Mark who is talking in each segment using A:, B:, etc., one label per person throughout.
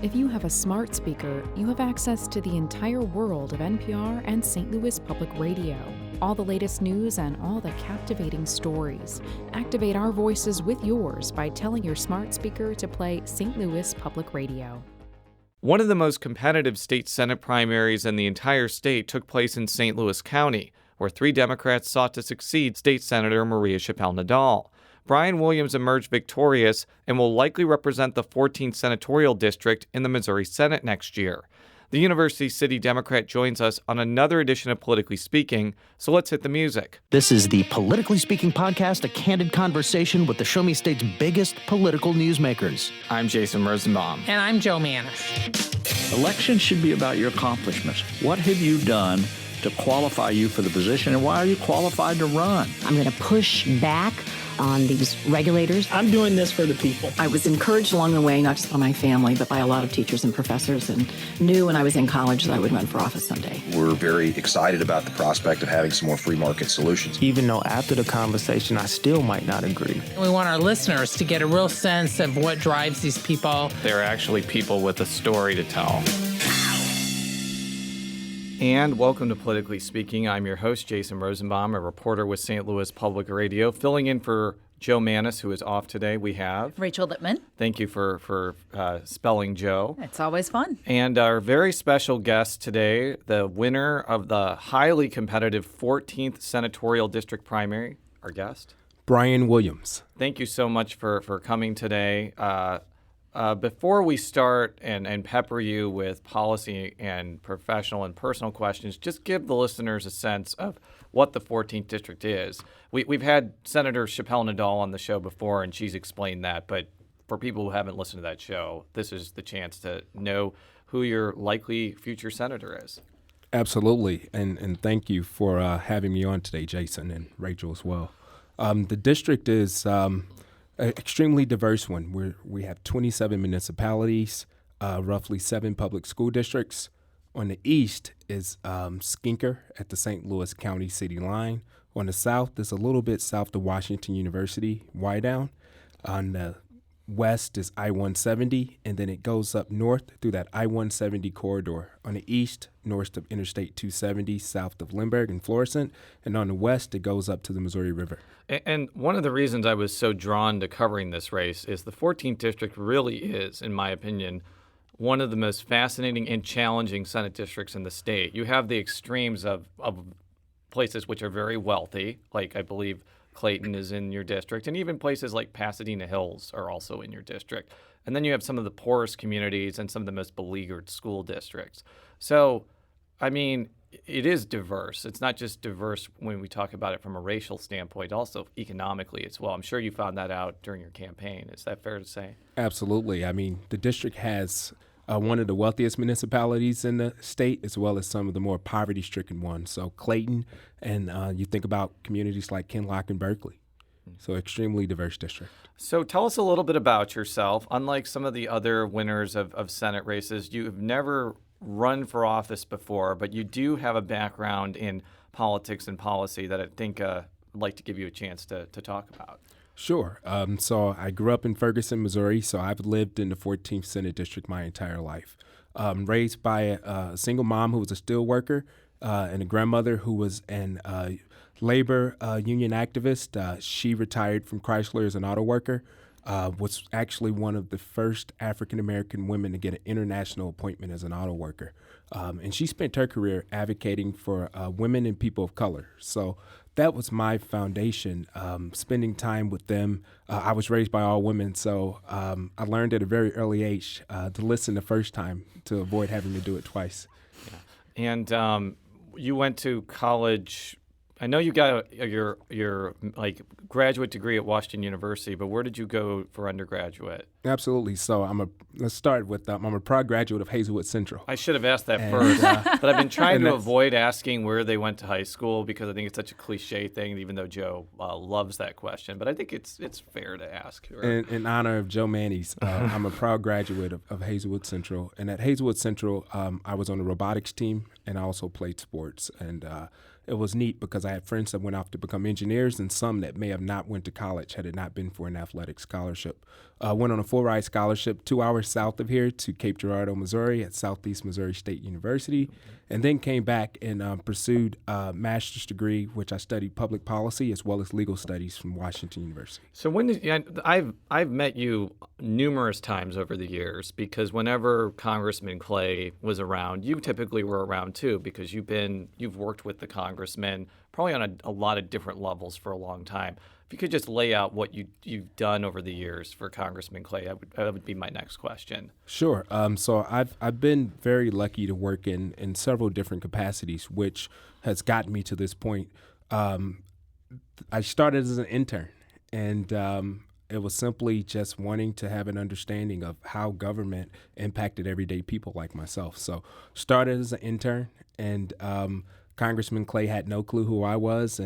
A: If you have a smart speaker, you have access to the entire world of NPR and St. Louis Public Radio. All the latest news and all the captivating stories. Activate our voices with yours by telling your smart speaker to play St. Louis Public Radio.
B: One of the most competitive state Senate primaries in the entire state took place in St. Louis County, where 3 Democrats sought to succeed State Senator Maria Chappelle-Nadal. Brian Williams emerged victorious and will likely represent the 14th Senatorial District in the Missouri Senate next year. The University City Democrat joins us on another edition of Politically Speaking, so let's hit the music.
C: This is the Politically Speaking podcast, a candid conversation with the Show Me State's biggest political newsmakers.
D: I'm Jason Rosenbaum.
E: And I'm Joe Manis.
F: Elections should be about your accomplishments. What have you done to qualify you for the position, and why are you qualified to run?
G: I'm going to push back on these regulators.
E: I'm doing this for the people.
H: I was encouraged along the way, not just by my family, but by a lot of teachers and professors, and knew when I was in college that I would run for office someday.
I: We're very excited about the prospect of having some more free market solutions.
D: Even though after the conversation, I still might not agree.
E: We want our listeners to get a real sense of what drives these people.
B: They're actually people with a story to tell. And welcome to Politically Speaking. I'm your host, Jason Rosenbaum, a reporter with St. Louis Public Radio. Filling in for Joe Manis, who is off today, we have
J: Rachel Lippmann.
B: Thank you for spelling Joe.
J: It's always fun.
B: And our very special guest today, the winner of the highly competitive 14th Senatorial District primary, our guest,
K: Brian Williams.
B: Thank you so much for coming today. Before we start and pepper you with policy and professional and personal questions, just give the listeners a sense of what the 14th District is. We've had Senator Chappelle-Nadal on the show before, and she's explained that. But for people who haven't listened to that show, this is the chance to know who your likely future senator is.
K: Absolutely, and thank you for having me on today, Jason, and Rachel as well. The district is an extremely diverse one. We have 27 municipalities, roughly 7 public school districts. On the east is Skinker at the St. Louis County city line. On the south is a little bit south of Washington University, Wydown. On the west is I-170, and then it goes up north through that I-170 corridor. On the east, north of Interstate 270, south of Lindbergh and Florissant, and on the west, it goes up to the Missouri River.
B: And one of the reasons I was so drawn to covering this race is the 14th District really is, in my opinion, one of the most fascinating and challenging Senate districts in the state. You have the extremes of places which are very wealthy, like I believe Clayton is in your district, and even places like Pasadena Hills are also in your district. And then you have some of the poorest communities and some of the most beleaguered school districts. So, I mean, it is diverse. It's not just diverse when we talk about it from a racial standpoint, also economically as well. I'm sure you found that out during your campaign. Is that fair to say?
K: Absolutely. I mean, the district has one of the wealthiest municipalities in the state, as well as some of the more poverty-stricken ones. So Clayton, and you think about communities like Kinloch and Berkeley. So extremely diverse district.
B: So tell us a little bit about yourself. Unlike some of the other winners of Senate races, you have never run for office before, but you do have a background in politics and policy that I think I'd like to give you a chance to talk about.
K: Sure. So I grew up in Ferguson, Missouri, so I've lived in the 14th Senate District my entire life. Raised by a single mom who was a steel worker and a grandmother who was an labor union activist. She retired from Chrysler as an auto worker, was actually one of the first African-American women to get an international appointment as an auto worker. And she spent her career advocating for women and people of color. So that was my foundation, spending time with them. I was raised by all women, so I learned at a very early age to listen the first time to avoid having to do it twice.
B: Yeah. And you went to college. I know you got your like graduate degree at Washington University, but where did you go for undergraduate?
K: Absolutely. So let's start with I'm a proud graduate of Hazelwood Central.
B: I should have asked that first, but I've been trying to avoid asking where they went to high school because I think it's such a cliche thing, even though Joe loves that question. But I think it's fair to ask.
K: In honor of Joe Manis, I'm a proud graduate of Hazelwood Central. And at Hazelwood Central, I was on the robotics team and I also played sports. And it was neat because I had friends that went off to become engineers and some that may have not went to college had it not been for an athletic scholarship. Went on a full ride scholarship 2 hours south of here to Cape Girardeau, Missouri at Southeast Missouri State University, and then came back and pursued a master's degree, which I studied public policy as well as legal studies from Washington University.
B: So I've met you numerous times over the years, because whenever Congressman Clay was around, you typically were around too, because you've worked with the congressman probably on a lot of different levels for a long time. If you could just lay out what you've done over the years for Congressman Clay, that would be my next question.
K: Sure. So I've been very lucky to work in several different capacities, which has gotten me to this point. I started as an intern, and it was simply just wanting to have an understanding of how government impacted everyday people like myself. So started as an intern, and Congressman Clay had no clue who I was,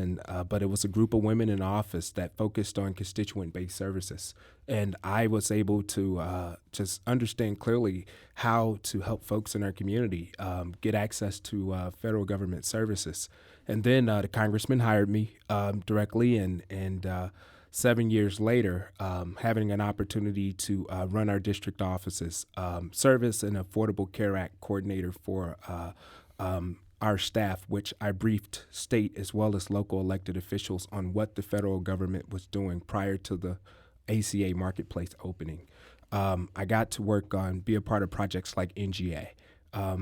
K: but it was a group of women in office that focused on constituent-based services. And I was able to just understand clearly how to help folks in our community get access to federal government services. And then the congressman hired me directly, and 7 years later, having an opportunity to run our district offices, service and Affordable Care Act coordinator for our staff, which I briefed state as well as local elected officials on what the federal government was doing prior to the ACA marketplace opening. I got to be a part of projects like NGA. I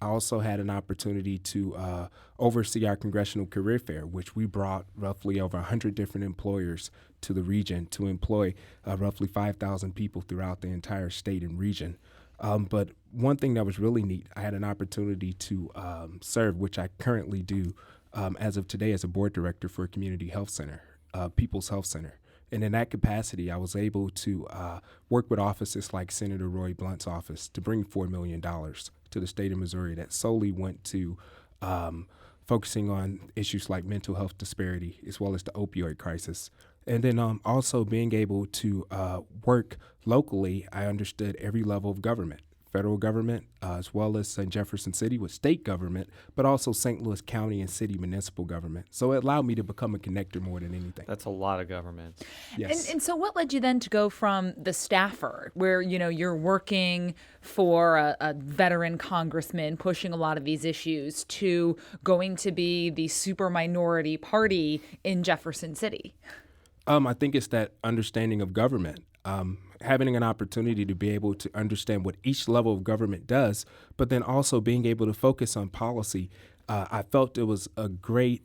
K: also had an opportunity to oversee our Congressional Career Fair, which we brought roughly over 100 different employers to the region to employ roughly 5,000 people throughout the entire state and region. But one thing that was really neat, I had an opportunity to serve, which I currently do as of today, as a board director for a community health center, People's Health Center. And in that capacity, I was able to work with offices like Senator Roy Blunt's office to bring $4 million to the state of Missouri that solely went to focusing on issues like mental health disparity as well as the opioid crisis. And then also being able to work locally, I understood every level of government, federal government, as well as in Jefferson City with state government, but also St. Louis County and city municipal government. So it allowed me to become a connector more than anything.
B: That's a lot of government.
K: Yes.
J: And so what led you then to go from the staffer, where, you're working for a veteran congressman pushing a lot of these issues, to going to be the super minority party in Jefferson City?
K: I think it's that understanding of government, having an opportunity to be able to understand what each level of government does, but then also being able to focus on policy. I felt it was a great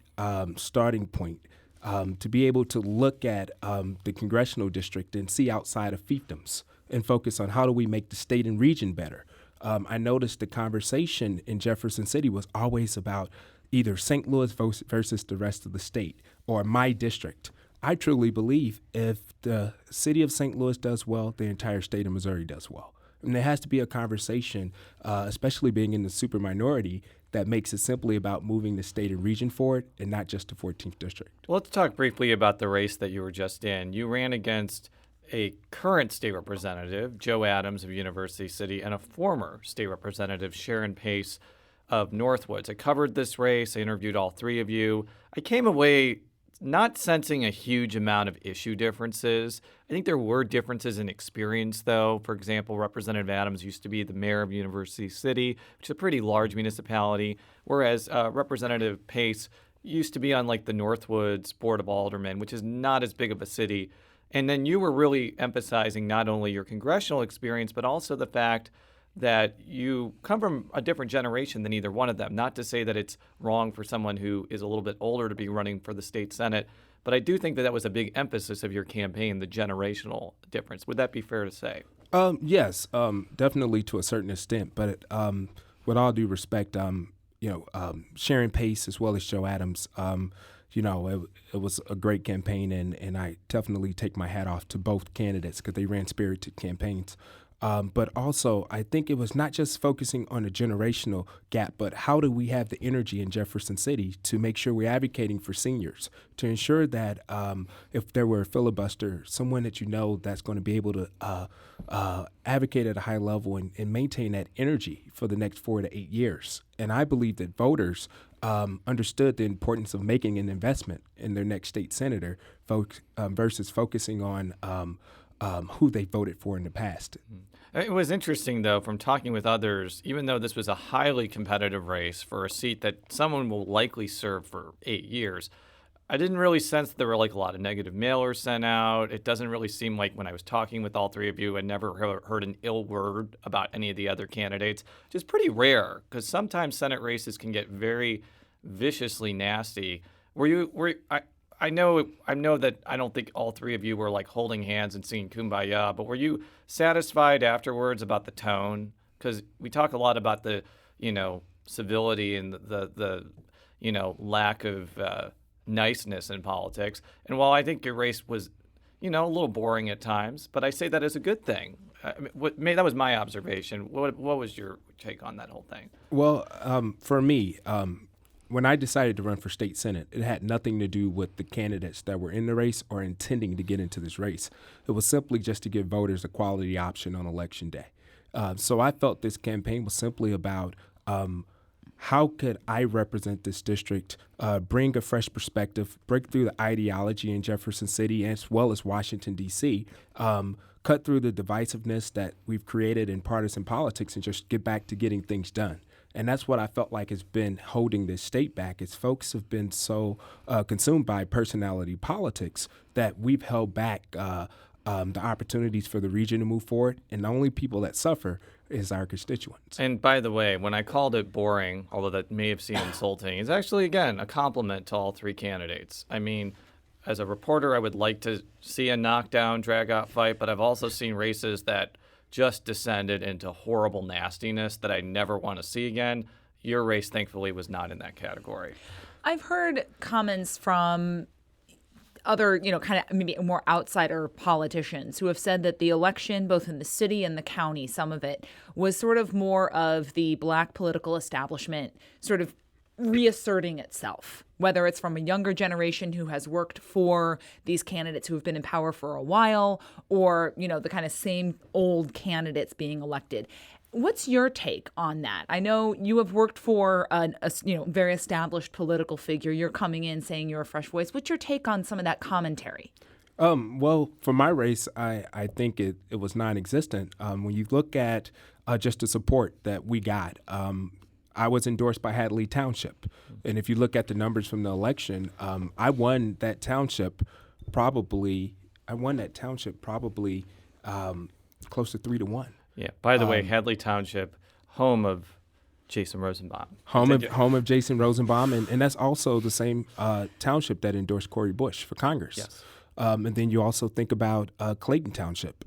K: starting point to be able to look at the congressional district and see outside of fiefdoms and focus on how do we make the state and region better. I noticed the conversation in Jefferson City was always about either St. Louis versus the rest of the state or my district. I truly believe if the city of St. Louis does well, the entire state of Missouri does well. And there has to be a conversation, especially being in the super minority, that makes it simply about moving the state and region forward and not just the 14th district.
B: Well, let's talk briefly about the race that you were just in. You ran against a current state representative, Joe Adams of University City, and a former state representative, Sharon Pace of Northwoods. I covered this race. I interviewed all three of you. I came away not sensing a huge amount of issue differences. I think there were differences in experience, though. For example, Representative Adams used to be the mayor of University City, which is a pretty large municipality, whereas Representative Pace used to be on the Northwoods Board of Aldermen, which is not as big of a city. And then you were really emphasizing not only your congressional experience, but also the fact that you come from a different generation than either one of them. Not to say that it's wrong for someone who is a little bit older to be running for the state Senate, but I do think that was a big emphasis of your campaign, the generational difference. Would that be fair to say?
K: Yes, definitely to a certain extent. But with all due respect, Sharon Pace as well as Joe Adams, it was a great campaign, and I definitely take my hat off to both candidates because they ran spirited campaigns. But also, I think it was not just focusing on a generational gap, but how do we have the energy in Jefferson City to make sure we're advocating for seniors, to ensure that if there were a filibuster, someone that that's going to be able to advocate at a high level and maintain that energy for the next 4 to 8 years. And I believe that voters understood the importance of making an investment in their next state senator versus focusing on who they voted for in the past.
B: It was interesting, though, from talking with others, even though this was a highly competitive race for a seat that someone will likely serve for 8 years, I didn't really sense there were like a lot of negative mailers sent out. It doesn't really seem like when I was talking with all three of you, I never heard an ill word about any of the other candidates, which is pretty rare because sometimes Senate races can get very viciously nasty. I know that I don't think all three of you were like holding hands and singing Kumbaya, but were you satisfied afterwards about the tone? Because we talk a lot about the, civility and the lack of niceness in politics. And while I think your race was, a little boring at times, but I say that as a good thing. That was my observation. What was your take on that whole thing?
K: Well, for me, when I decided to run for state senate, it had nothing to do with the candidates that were in the race or intending to get into this race. It was simply just to give voters a quality option on election day. So I felt this campaign was simply about how could I represent this district, bring a fresh perspective, break through the ideology in Jefferson City as well as Washington, D.C., cut through the divisiveness that we've created in partisan politics and just get back to getting things done. And that's what I felt like has been holding this state back is folks have been so consumed by personality politics that we've held back the opportunities for the region to move forward. And the only people that suffer is our constituents.
B: And by the way, when I called it boring, although that may have seemed insulting, it's actually, again, a compliment to all three candidates. I mean, as a reporter, I would like to see a knockdown, drag-out fight, but I've also seen races that just descended into horrible nastiness that I never want to see again. Your race, thankfully, was not in that category.
J: I've heard comments from other, kind of maybe more outsider politicians who have said that the election, both in the city and the county, some of it, was sort of more of the Black political establishment sort of reasserting itself, whether it's from a younger generation who has worked for these candidates who have been in power for a while or, the kind of same old candidates being elected. What's your take on that? I know you have worked for a very established political figure. You're coming in saying you're a fresh voice. What's your take on some of that commentary?
K: Well, for my race, I think it was non-existent. When you look at just the support that we got, I was endorsed by Hadley Township. And if you look at the numbers from the election, I won that township probably close to 3-1.
B: Yeah. By the way, Hadley Township, home of Jason Rosenbaum.
K: Home of Jason Rosenbaum, and that's also the same township that endorsed Cori Bush for Congress.
B: Yes.
K: And then you also think about Clayton Township.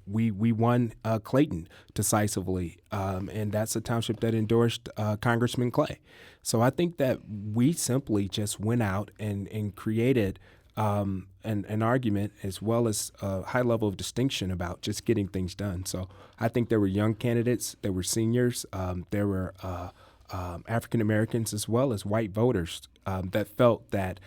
K: We won Clayton decisively, and that's a township that endorsed Congressman Clay. So I think that we simply just went out and created an argument as well as a high level of distinction about just getting things done. So I think there were young candidates, there were seniors, there were African Americans as well as white voters that felt that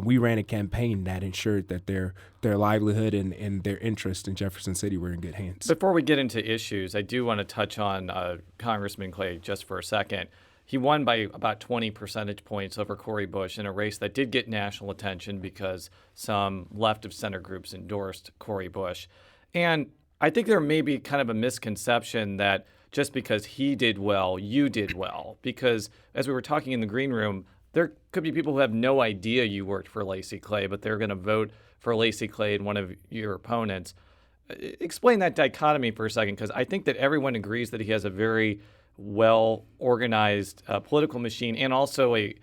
K: we ran a campaign that ensured that their livelihood and their interest in Jefferson City were in good hands.
B: Before we get into issues, I do want to touch on Congressman Clay just for a second. He won by about 20 percentage points over Cori Bush in a race that did get national attention because some left of center groups endorsed Cori Bush. And I think there may be kind of a misconception that just because he did well, you did well. Because as we were talking in the green room, there could be people who have no idea you worked for Lacy Clay, but they're going to vote for Lacy Clay and one of your opponents. Explain that dichotomy for a second, because I think that everyone agrees that he has a very well-organized political machine and also a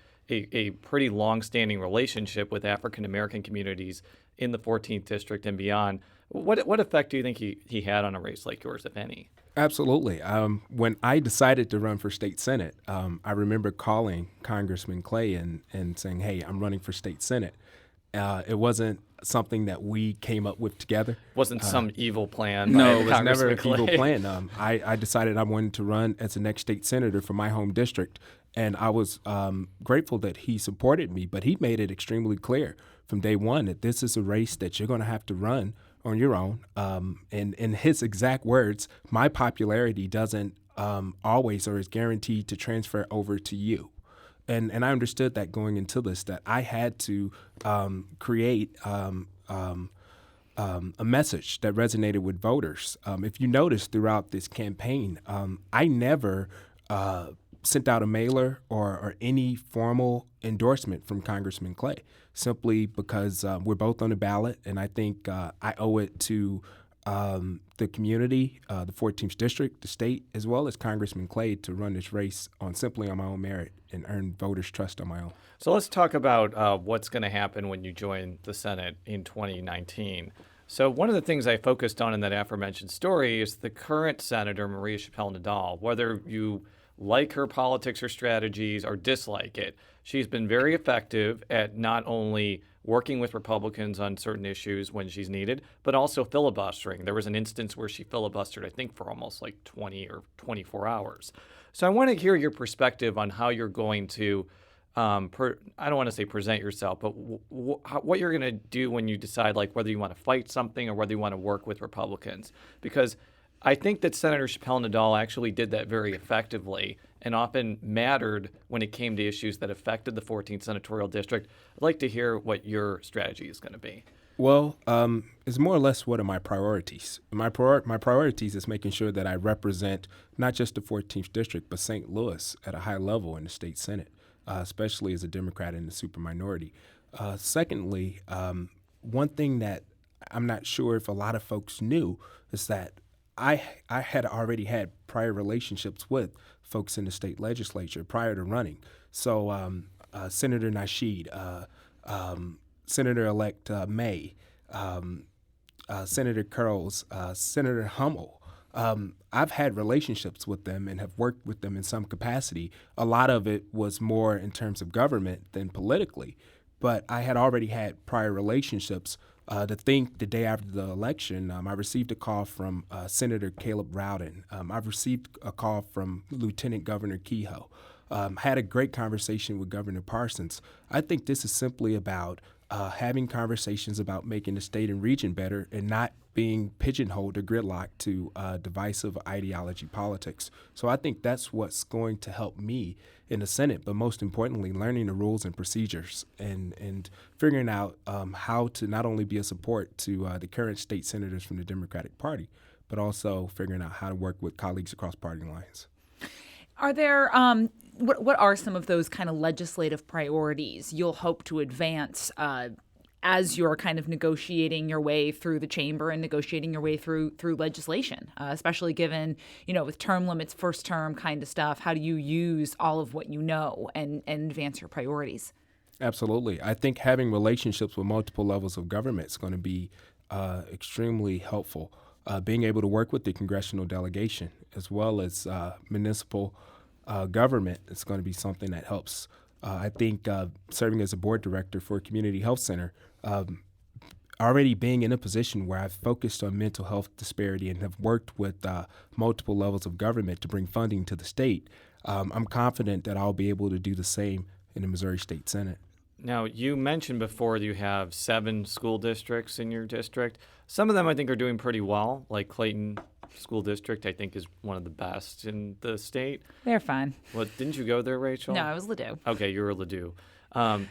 B: pretty long-standing relationship with African-American communities in the 14th District and beyond. What effect do you think he had on a race like yours, if any?
K: Absolutely. When I decided to run for state senate, I remember calling Congressman Clay and saying, hey, I'm running for state senate. It wasn't something that we came up with together.
B: Wasn't some evil plan.
K: No, it was never an evil plan. I decided I wanted to run as the next state senator for my home district, and I was grateful that he supported me, but he made it extremely clear from day one that this is a race that you're going to have to run on your own. And in his exact words, my popularity doesn't always or is guaranteed to transfer over to you. And I understood that going into this, that I had to create a message that resonated with voters. If you notice throughout this campaign, I never sent out a mailer or any formal endorsement from Congressman Clay, simply because we're both on the ballot, and I think I owe it to the community, the 14th district, the state, as well as Congressman Clay to run this race simply on my own merit and earn voters' trust on my own.
B: So let's talk about what's going to happen when you join the Senate in 2019. So one of the things I focused on in that aforementioned story is the current Senator, Maria Chappelle-Nadal. Whether you like her politics or strategies or dislike it, she's been very effective at not only working with Republicans on certain issues when she's needed, but also filibustering. There was an instance where she filibustered, I think, for almost like 20 or 24 hours. So I want to hear your perspective on how you're going to, I don't want to say present yourself, but what you're going to do when you decide like whether you want to fight something or whether you want to work with Republicans. Because I think that Senator Chappelle-Nadal actually did that very effectively and often mattered when it came to issues that affected the 14th Senatorial District. I'd like to hear what your strategy is going to be.
K: Well, it's more or less what are my priorities. My priorities is making sure that I represent not just the 14th District, but St. Louis at a high level in the state Senate, especially as a Democrat in the super minority. Secondly, one thing that I'm not sure if a lot of folks knew is that I had already had prior relationships with folks in the state legislature prior to running. So Senator Nasheed, Senator-elect May, Senator Curls, Senator Hummel. I've had relationships with them and have worked with them in some capacity. A lot of it was more in terms of government than politically, but I had already had prior relationships. To think the day after the election, I received a call from Senator Caleb Rowden. I've received a call from Lieutenant Governor Kehoe. Had a great conversation with Governor Parsons. I think this is simply about having conversations about making the state and region better and not being pigeonholed or gridlocked to divisive ideology politics. So I think that's what's going to help me in the Senate, but most importantly, learning the rules and procedures and figuring out how to not only be a support to the current state senators from the Democratic Party, but also figuring out how to work with colleagues across party lines.
J: Are there, what are some of those kind of legislative priorities you'll hope to advance as you're kind of negotiating your way through the chamber and negotiating your way through legislation, especially given, with term limits, first term kind of stuff? How do you use all of what you know and advance your priorities?
K: Absolutely. I think having relationships with multiple levels of government is going to be extremely helpful. Being able to work with the congressional delegation as well as municipal government is going to be something that helps. I think serving as a board director for a community health center, already being in a position where I've focused on mental health disparity and have worked with multiple levels of government to bring funding to the state, I'm confident that I'll be able to do the same in the Missouri State Senate.
B: Now, you mentioned before you have 7 school districts in your district. Some of them I think are doing pretty well, like Clayton School District, I think, is one of the best in the state.
J: They're fine.
B: Well, didn't you go there, Rachel?
J: No, I was Ladue.
B: Okay, you were Ladue.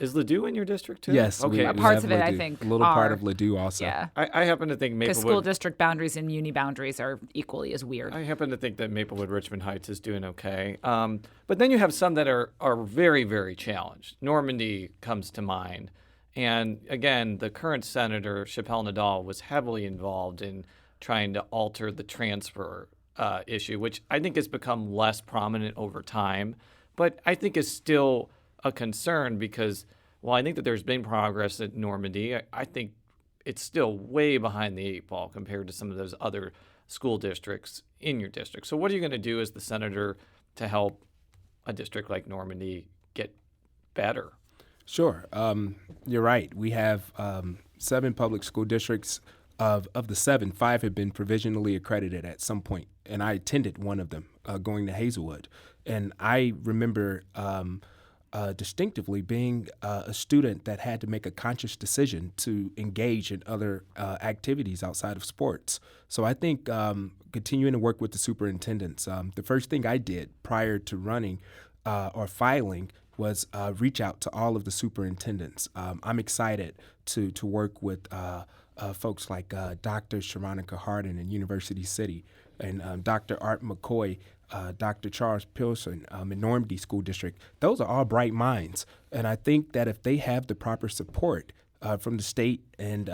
B: Is Ladue in your district too?
K: Yes.
B: Okay.
J: Parts of it, I think,
K: a little
J: are.
K: part of Ladue also.
J: Yeah.
B: I happen to think Maplewood.
J: Because school district boundaries and muni boundaries are equally as weird.
B: I happen to think that Maplewood Richmond Heights is doing okay. But then you have some that are very, very challenged. Normandy comes to mind. And again, the current Senator, Chappelle-Nadal, was heavily involved in trying to alter the transfer issue, which I think has become less prominent over time, but I think is still a concern because while I think that there's been progress at Normandy, I think it's still way behind the 8 ball compared to some of those other school districts in your district. So what are you going to do as the senator to help a district like Normandy get better?
K: Sure. You're right. We have 7 public school districts. Of the 7, 5 have been provisionally accredited at some point, and I attended one of them, going to Hazelwood. And I remember distinctively being a student that had to make a conscious decision to engage in other activities outside of sports. So I think continuing to work with the superintendents, the first thing I did prior to running or filing was reach out to all of the superintendents. I'm excited to work with folks like Dr. Sharonica Hardin in University City, and Dr. Art McCoy, Dr. Charles Pilson in Normandy School District. Those are all bright minds. And I think that if they have the proper support from the state and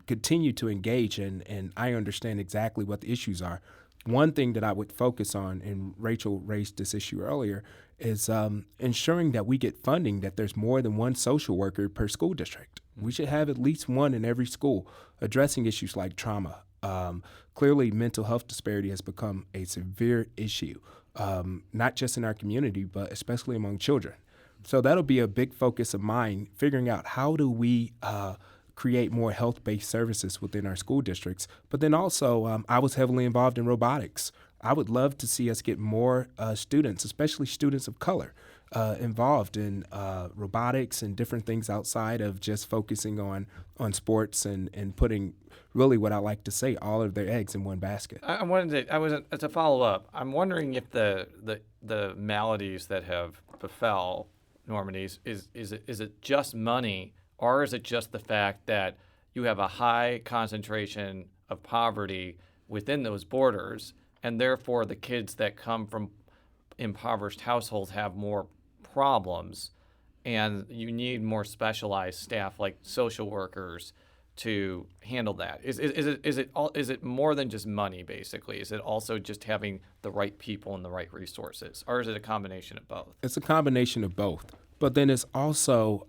K: continue to engage, and I understand exactly what the issues are, one thing that I would focus on, and Rachel raised this issue earlier, is ensuring that we get funding, that there's more than one social worker per school district. We should have at least one in every school addressing issues like trauma. Clearly, mental health disparity has become a severe issue, not just in our community, but especially among children. So that'll be a big focus of mine, figuring out how do we create more health-based services within our school districts. But then also, I was heavily involved in robotics. I would love to see us get more students, especially students of color, involved in robotics and different things outside of just focusing on sports and putting really what I like to say, all of their eggs in one basket.
B: To follow up, I'm wondering if the maladies that have befell Normandy, is it just money, or is it just the fact that you have a high concentration of poverty within those borders, and therefore the kids that come from impoverished households have more problems, and you need more specialized staff like social workers to handle that? Is it more than just money, basically? Is it also just having the right people and the right resources, or is it a combination of both? It's
K: a combination of both. But then it's also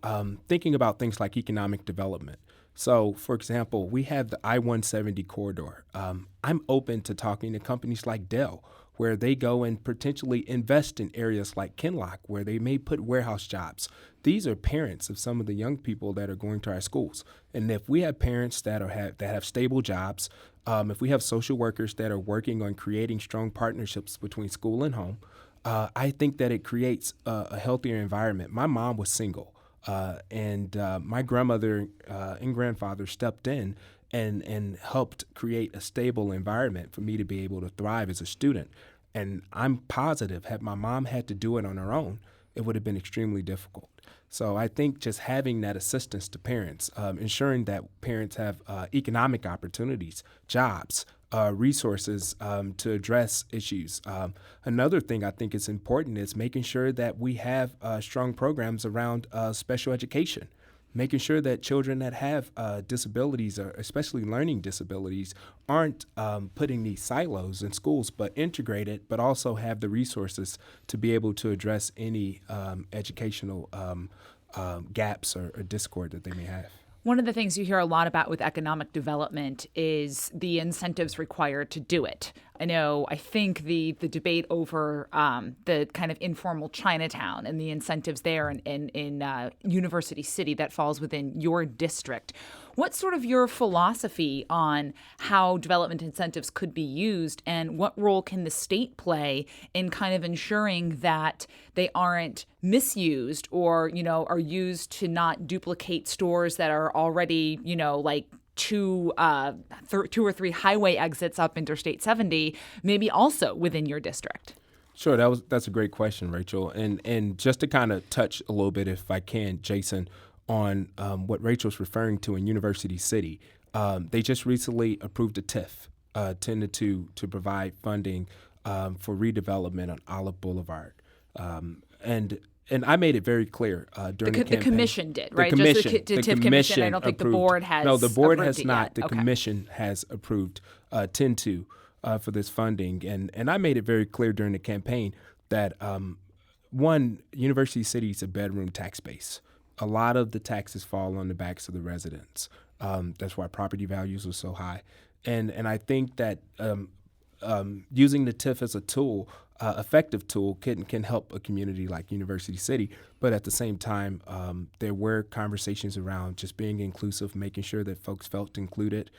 K: thinking about things like economic development. So, for example, we have the I-170 corridor. I'm open to talking to companies like Dell, where they go and potentially invest in areas like Kinlock, where they may put warehouse jobs. These are parents of some of the young people that are going to our schools. And if we have parents that have stable jobs, if we have social workers that are working on creating strong partnerships between school and home, I think that it creates a healthier environment. My mom was single, and my grandmother and grandfather stepped in and helped create a stable environment for me to be able to thrive as a student. And I'm positive, had my mom had to do it on her own, it would have been extremely difficult. So I think just having that assistance to parents, ensuring that parents have economic opportunities, jobs, resources to address issues. Another thing I think is important is making sure that we have strong programs around special education, making sure that children that have disabilities, or especially learning disabilities, aren't put in these silos in schools, but integrated, but also have the resources to be able to address any educational gaps or discord that they may have.
J: One of the things you hear a lot about with economic development is the incentives required to do it. I think the debate over the kind of informal Chinatown and the incentives there in University City that falls within your district. What's sort of your philosophy on how development incentives could be used, and what role can the state play in kind of ensuring that they aren't misused or, are used to not duplicate stores that are already, like two or three highway exits up Interstate 70, maybe also within your district?
K: Sure, that's a great question, Rachel. And just to kind of touch a little bit, if I can, Jason, on what Rachel's referring to in University City. They just recently approved a TIF, 10-2, to provide funding for redevelopment on Olive Boulevard. And I made it very clear during the campaign.
J: The commission did, right?
K: The commission,
J: just the TIF commission. I don't think the board has.
K: No, the board has not.
J: Yet.
K: The
J: Okay.
K: commission has approved 10-2 for this funding. And I made it very clear during the campaign that, one, University City is a bedroom tax base. A lot of the taxes fall on the backs of the residents. That's why property values are so high. And I think that using the TIF as a tool, effective tool, can help a community like University City. But at the same time, there were conversations around just being inclusive, making sure that folks felt included,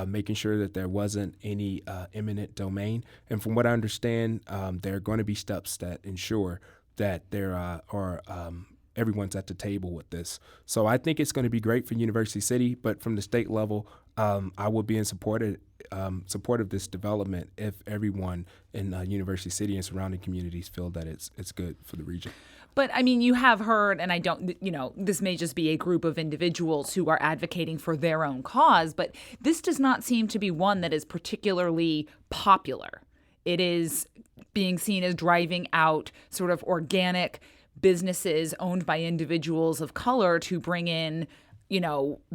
K: making sure that there wasn't any eminent domain. And from what I understand, there are going to be steps that ensure that there are everyone's at the table with this. So I think it's going to be great for University City, but from the state level, I will be in support of this development if everyone in University City and surrounding communities feel that it's good for the region.
J: But I mean, you have heard, and I don't, this may just be a group of individuals who are advocating for their own cause, but this does not seem to be one that is particularly popular. It is being seen as driving out sort of organic businesses owned by individuals of color to bring in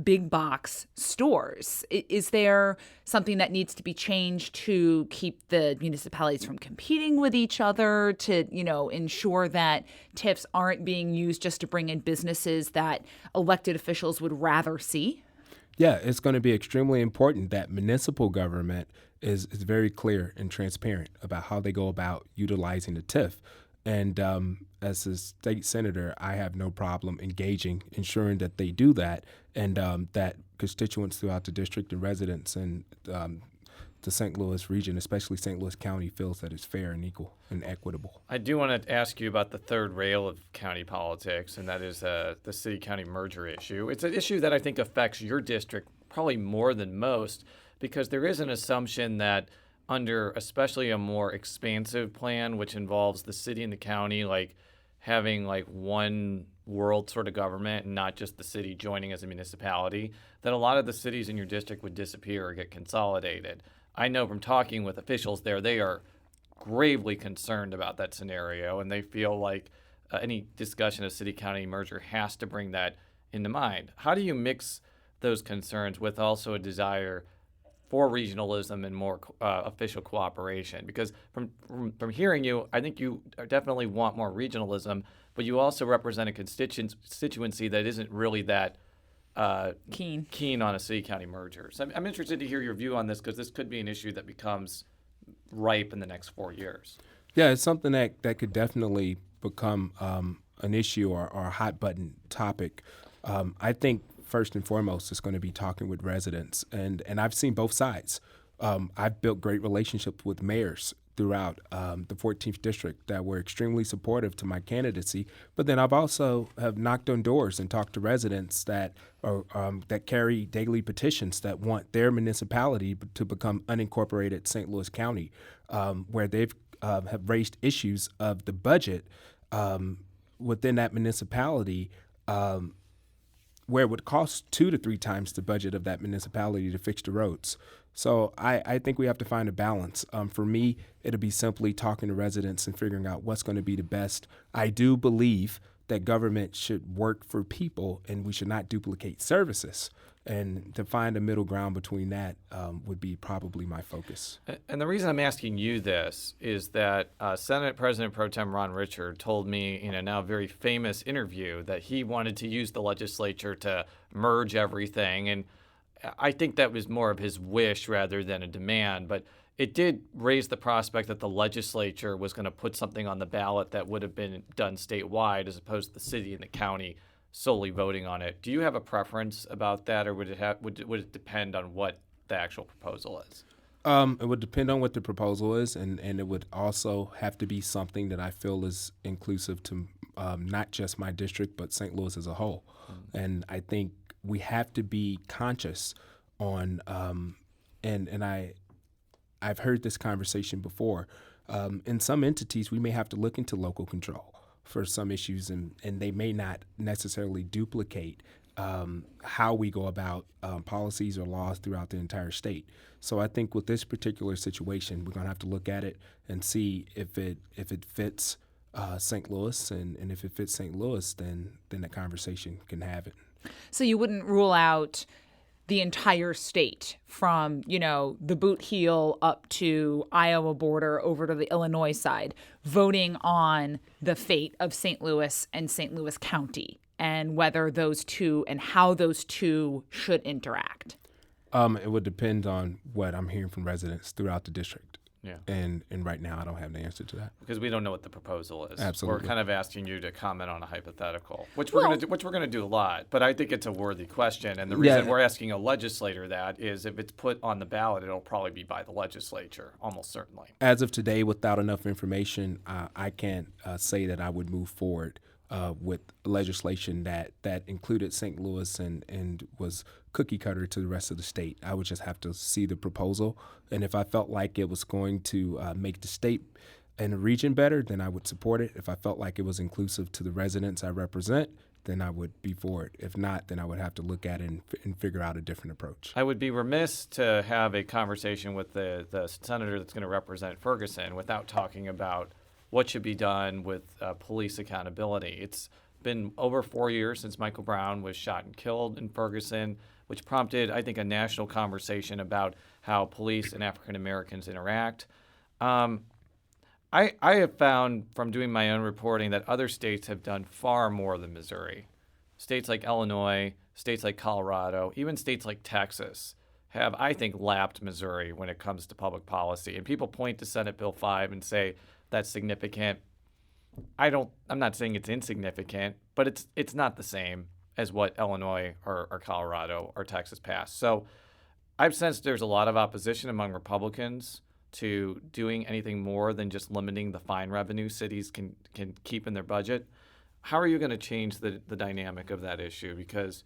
J: big box stores. Is there something that needs to be changed to keep the municipalities from competing with each other, to, ensure that TIFs aren't being used just to bring in businesses that elected officials would rather see?
K: Yeah, it's going to be extremely important that municipal government is very clear and transparent about how they go about utilizing the TIF. And as a state senator, I have no problem ensuring that they do that, and that constituents throughout the district and residents and the St. Louis region, especially St. Louis County, feels that it's fair and equal and equitable.
B: I do want to ask you about the third rail of county politics, and that is the city-county merger issue. It's an issue that I think affects your district probably more than most, because there is an assumption that under especially a more expansive plan, which involves the city and the county, like having like one world sort of government and not just the city joining as a municipality, that a lot of the cities in your district would disappear or get consolidated. I know from talking with officials there, they are gravely concerned about that scenario, and they feel like any discussion of city-county merger has to bring that into mind. How do you mix those concerns with also a desire for regionalism and more official cooperation? Because from hearing you, I think you definitely want more regionalism, but you also represent a constituency that isn't really that keen on a city-county merger. So I'm interested to hear your view on this, because this could be an issue that becomes ripe in the next 4 years.
K: Yeah, it's something that could definitely become an issue or a hot-button topic. I think first and foremost, it's going to be talking with residents, and I've seen both sides. I've built great relationships with mayors throughout the 14th district that were extremely supportive to my candidacy. But then I've also have knocked on doors and talked to residents that carry daily petitions that want their municipality to become unincorporated St. Louis County, where they've have raised issues of the budget within that municipality, where it would cost 2 to 3 times the budget of that municipality to fix the roads. So I think we have to find a balance. For me, it'll be simply talking to residents and figuring out what's going to be the best. I do believe that government should work for people, and we should not duplicate services. And to find a middle ground between that would be probably my focus.
B: And the reason I'm asking you this is that Senate President Pro Tem Ron Richard told me in a now very famous interview that he wanted to use the legislature to merge everything. And I think that was more of his wish rather than a demand. But it did raise the prospect that the legislature was going to put something on the ballot that would have been done statewide, as opposed to the city and the county solely voting on it. Do you have a preference about that, or would it depend on what the actual proposal is?
K: It would depend on what the proposal is, and it would also have to be something that I feel is inclusive to not just my district, but St. Louis as a whole. Mm-hmm. And I think we have to be conscious on, and I've heard this conversation before. In some entities, we may have to look into local control for some issues, and they may not necessarily duplicate how we go about policies or laws throughout the entire state. So I think with this particular situation, we're going to have to look at it and see if it fits St. Louis, and if it fits St. Louis, then the conversation can have it.
J: So you wouldn't rule out the entire state from, the boot heel up to Iowa border over to the Illinois side, voting on the fate of St. Louis and St. Louis County, and whether those two and how those two should interact?
K: It would depend on what I'm hearing from residents throughout the district.
B: Yeah.
K: And right now, I don't have the answer to that.
B: Because we don't know what the proposal is.
K: Absolutely.
B: We're kind of asking you to comment on a hypothetical, which we're going to do a lot. But I think it's a worthy question. And the reason we're asking a legislator that is if it's put on the ballot, it'll probably be by the legislature, almost certainly.
K: As of today, without enough information, I can't say that I would move forward with legislation that included St. Louis and was cookie cutter to the rest of the state. I would just have to see the proposal, and if I felt like it was going to make the state and the region better, then I would support it. If I felt like it was inclusive to the residents I represent, then I would be for it. If not, then I would have to look at it and figure out a different approach.
B: I would be remiss to have a conversation with the senator that's going to represent Ferguson without talking about what should be done with police accountability. It's been over 4 years since Michael Brown was shot and killed in Ferguson, which prompted, I think, a national conversation about how police and African Americans interact. I have found from doing my own reporting that other states have done far more than Missouri. States like Illinois, states like Colorado, even states like Texas have, I think, lapped Missouri when it comes to public policy. And people point to Senate Bill 5 and say that's significant. I'm not saying it's insignificant, but it's not the same as what Illinois or Colorado or Texas passed. So I've sensed there's a lot of opposition among Republicans to doing anything more than just limiting the fine revenue cities can keep in their budget. How are you going to change the dynamic of that issue? Because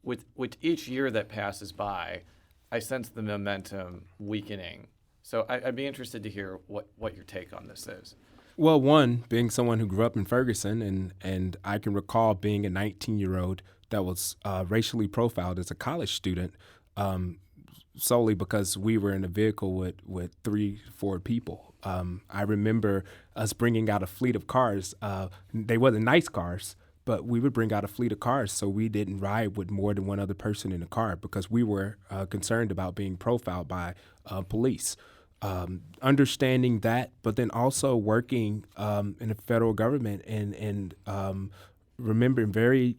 B: with each year that passes by, I sense the momentum weakening. So I'd be interested to hear what your take on this is.
K: Well, one, being someone who grew up in Ferguson, and I can recall being a 19-year-old that was racially profiled as a college student, solely because we were in a vehicle with 3-4 people. I remember us bringing out a fleet of cars. They wasn't nice cars, but we would bring out a fleet of cars so we didn't ride with more than one other person in the car because we were concerned about being profiled by police. Understanding that, but then also working in the federal government and remembering very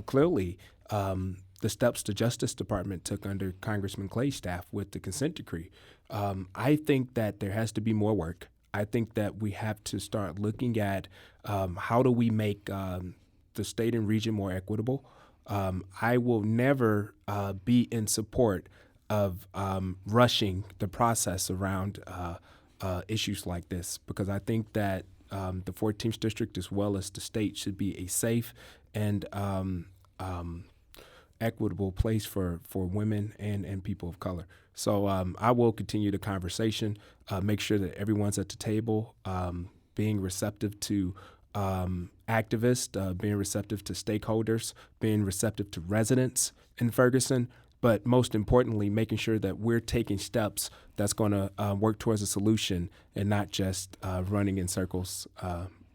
K: clearly the steps the Justice Department took under Congressman Clay's staff with the consent decree. I think that there has to be more work. I think that we have to start looking at how do we make the state and region more equitable. I will never be in support of rushing the process around issues like this because I think that the 14th District as well as the state should be a safe and equitable place for women and people of color. So I will continue the conversation, make sure that everyone's at the table, being receptive to activists, being receptive to stakeholders, being receptive to residents in Ferguson, but most importantly, making sure that we're taking steps that's going to work towards a solution and not just running in circles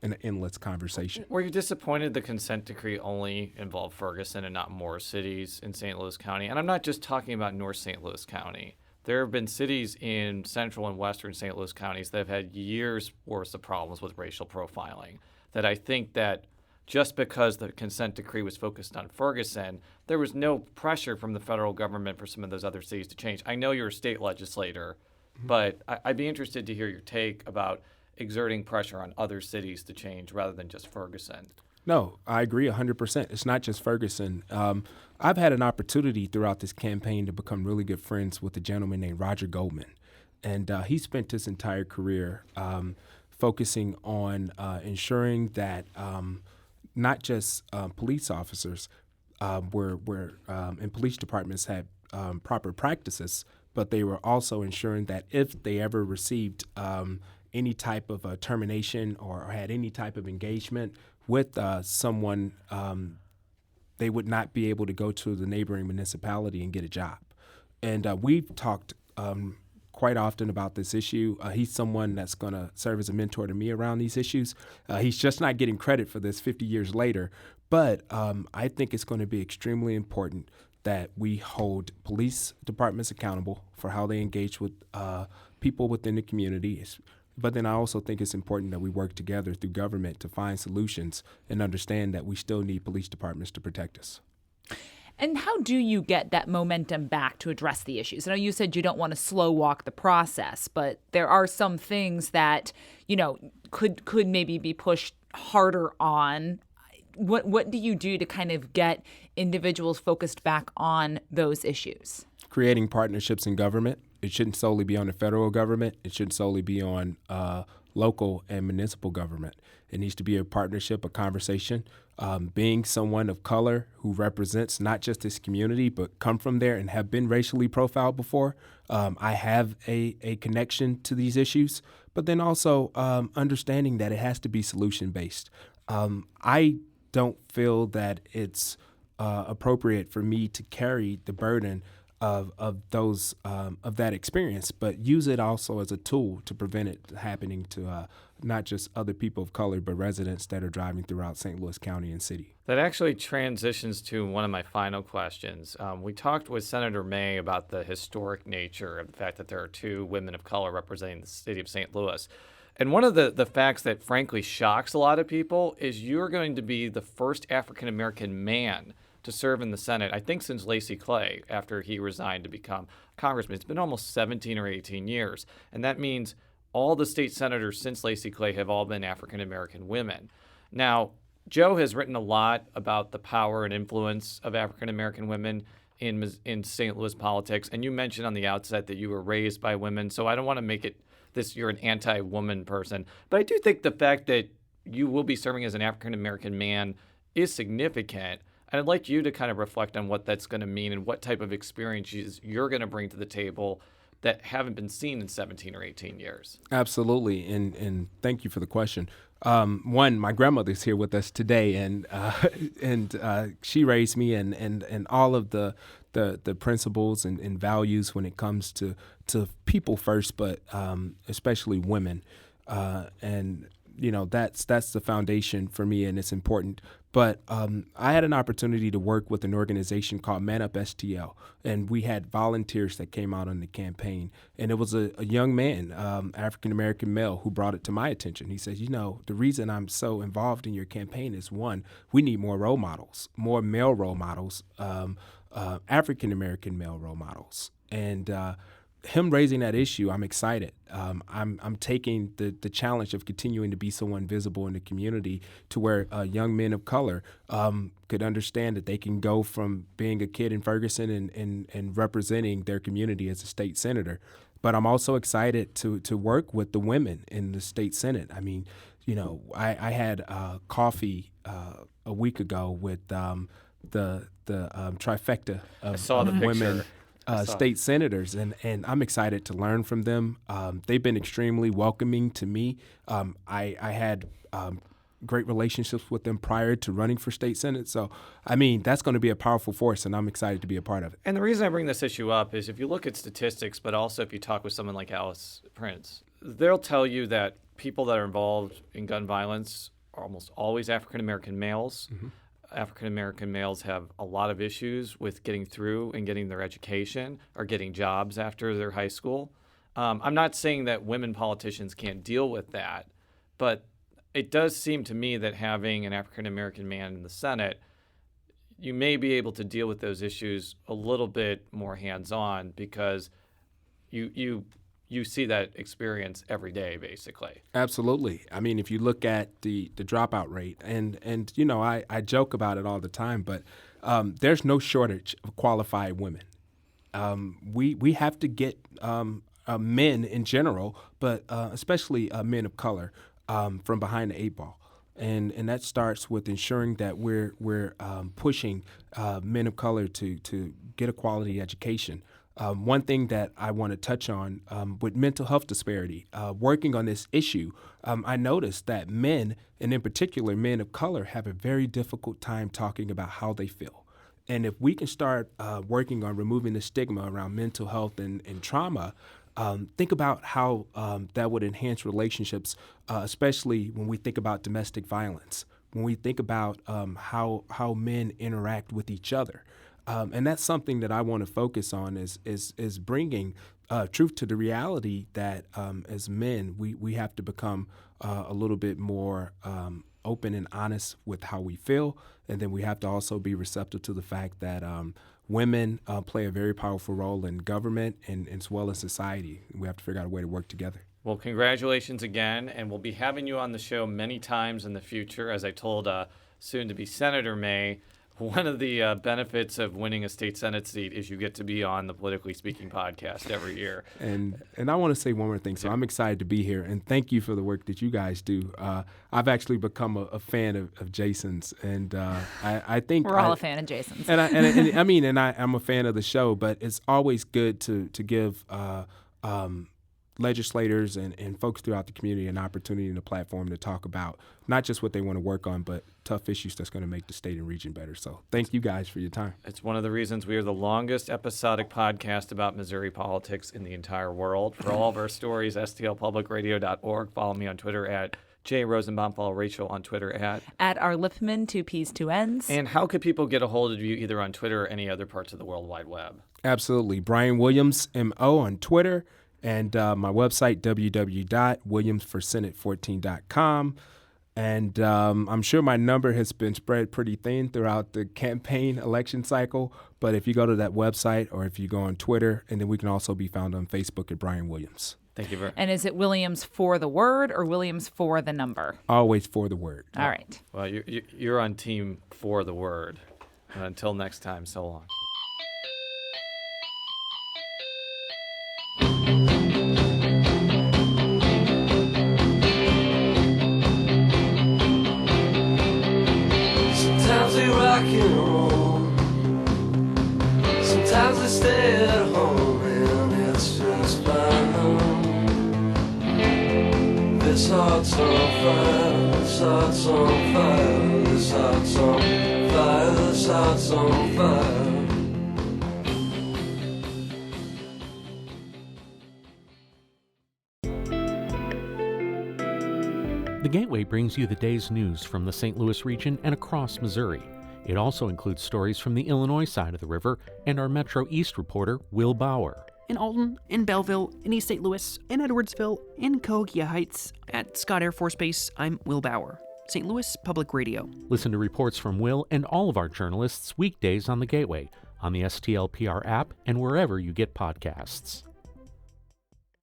K: in an endless conversation.
B: Were you disappointed the consent decree only involved Ferguson and not more cities in St. Louis County? And I'm not just talking about North St. Louis County. There have been cities in central and western St. Louis counties that have had years worth of problems with racial profiling. That I think that just because the consent decree was focused on Ferguson, there was no pressure from the federal government for some of those other cities to change. I know you're a state legislator, but I'd be interested to hear your take about exerting pressure on other cities to change rather than just Ferguson.
K: No, I agree 100%. It's not just Ferguson. I've had an opportunity throughout this campaign to become really good friends with a gentleman named Roger Goldman. And he spent his entire career focusing on ensuring that not just police officers and police departments had proper practices, but they were also ensuring that if they ever received any type of termination or had any type of engagement with someone, they would not be able to go to the neighboring municipality and get a job. And we've talked quite often about this issue. He's someone that's going to serve as a mentor to me around these issues. He's just not getting credit for this 50 years later. But I think it's going to be extremely important that we hold police departments accountable for how they engage with people within the community. But then I also think it's important that we work together through government to find solutions and understand that we still need police departments to protect us.
J: And how do you get that momentum back to address the issues? I know you said you don't want to slow walk the process, but there are some things that, could maybe be pushed harder on. What do you do to kind of get individuals focused back on those issues?
K: Creating partnerships in government. It shouldn't solely be on the federal government. It shouldn't solely be on local and municipal government. It needs to be a partnership, a conversation. Being someone of color who represents not just this community, but come from there and have been racially profiled before, I have a connection to these issues, but then also understanding that it has to be solution-based. I don't feel that it's appropriate for me to carry the burden of that experience, but use it also as a tool to prevent it happening to not just other people of color, but residents that are driving throughout St. Louis County and city.
B: That actually transitions to one of my final questions. We talked with Senator May about the historic nature of the fact that there are two women of color representing the city of St. Louis. And one of the facts that frankly shocks a lot of people is you're going to be the first African-American man to serve in the Senate, I think since Lacy Clay, after he resigned to become congressman. It's been almost 17 or 18 years. And that means all the state senators since Lacy Clay have all been African-American women. Now, Joe has written a lot about the power and influence of African-American women in St. Louis politics. And you mentioned on the outset that you were raised by women. So I don't want to make it this you're an anti-woman person. But I do think the fact that you will be serving as an African-American man is significant. And I'd like you to kind of reflect on what that's going to mean and what type of experiences you're going to bring to the table that haven't been seen in 17 or 18 years.
K: Absolutely, and thank you for the question. One, my grandmother's here with us today, and she raised me, and all of the principles and values when it comes to people first, but especially women, and you know that's the foundation for me, and it's important. But I had an opportunity to work with an organization called Man Up STL, and we had volunteers that came out on the campaign. And it was a young man, African-American male, who brought it to my attention. He says, you know, the reason I'm so involved in your campaign is, one, we need more role models, more male role models, African-American male role models. And him raising that issue, I'm excited. I'm taking the challenge of continuing to be someone visible in the community to where young men of color could understand that they can go from being a kid in Ferguson and representing their community as a state senator. But I'm also excited to work with the women in the state Senate. I mean, you know, I had coffee a week ago with the trifecta of women. State senators, and I'm excited to learn from them. They've been extremely welcoming to me. I had great relationships with them prior to running for state senate. So, I mean, that's going to be a powerful force, and I'm excited to be a part of it.
B: And the reason I bring this issue up is if you look at statistics, but also if you talk with someone like Alice Prince, they'll tell you that people that are involved in gun violence are almost always African-American males. Mm-hmm. African-American males have a lot of issues with getting through and getting their education or getting jobs after their high school. I'm not saying that women politicians can't deal with that, but it does seem to me that having an African-American man in the Senate, you may be able to deal with those issues a little bit more hands-on because you see that experience every day, basically.
K: Absolutely. I mean, if you look at the dropout rate, and you know, I joke about it all the time, but there's no shortage of qualified women. We have to get men in general, but especially men of color, from behind the eight ball. And that starts with ensuring that we're pushing men of color to get a quality education. One thing that I want to touch on with mental health disparity, working on this issue, I noticed that men, and in particular men of color, have a very difficult time talking about how they feel. And if we can start working on removing the stigma around mental health and trauma, think about how that would enhance relationships, especially when we think about domestic violence, when we think about how men interact with each other. And that's something that I want to focus on is bringing truth to the reality that as men, we have to become a little bit more open and honest with how we feel. And then we have to also be receptive to the fact that women play a very powerful role in government and as well as society. We have to figure out a way to work together.
B: Well, congratulations again. And we'll be having you on the show many times in the future, as I told soon-to-be Senator May. One of the benefits of winning a state Senate seat is you get to be on the Politically Speaking podcast every year.
K: And I want to say one more thing. So I'm excited to be here, and thank you for the work that you guys do. I've actually become a fan of Jason's, and I think
J: we're all a fan of Jason's.
K: And I'm a fan of the show. But it's always good to give legislators and folks throughout the community an opportunity and a platform to talk about not just what they want to work on, but tough issues that's going to make the state and region better. So thank you guys for your time.
B: It's one of the reasons we are the longest episodic podcast about Missouri politics in the entire world. For all of our stories, stlpublicradio.org. Follow me on Twitter at Jay Rosenbaum. Follow Rachel on Twitter at
J: our Lippmann, 2 P's, 2 N's.
B: And how could people get a hold of you either on Twitter or any other parts of the World Wide Web?
K: Absolutely. Brian Williams, MO on Twitter. And my website, www.williamsforsenate14.com. And I'm sure my number has been spread pretty thin throughout the campaign election cycle. But if you go to that website or if you go on Twitter, and then we can also be found on Facebook at Brian Williams.
B: Thank you very much.
J: And is it Williams for the word or Williams for the number?
K: Always for the word.
J: All right.
B: Well, you're on team for the word. Until next time, so long.
L: Sometimes we rock and roll. Sometimes we stay at home, and it's just fine. This heart's on fire. This heart's on fire. This heart's on fire. This heart's on fire.
M: The Gateway brings you the day's news from the St. Louis region and across Missouri. It also includes stories from the Illinois side of the river and our Metro East reporter, Will Bauer.
N: In Alton, in Belleville, in East St. Louis, in Edwardsville, in Cahokia Heights, at Scott Air Force Base, I'm Will Bauer. St. Louis Public Radio.
M: Listen to reports from Will and all of our journalists weekdays on the Gateway, on the STLPR app, and wherever you get podcasts.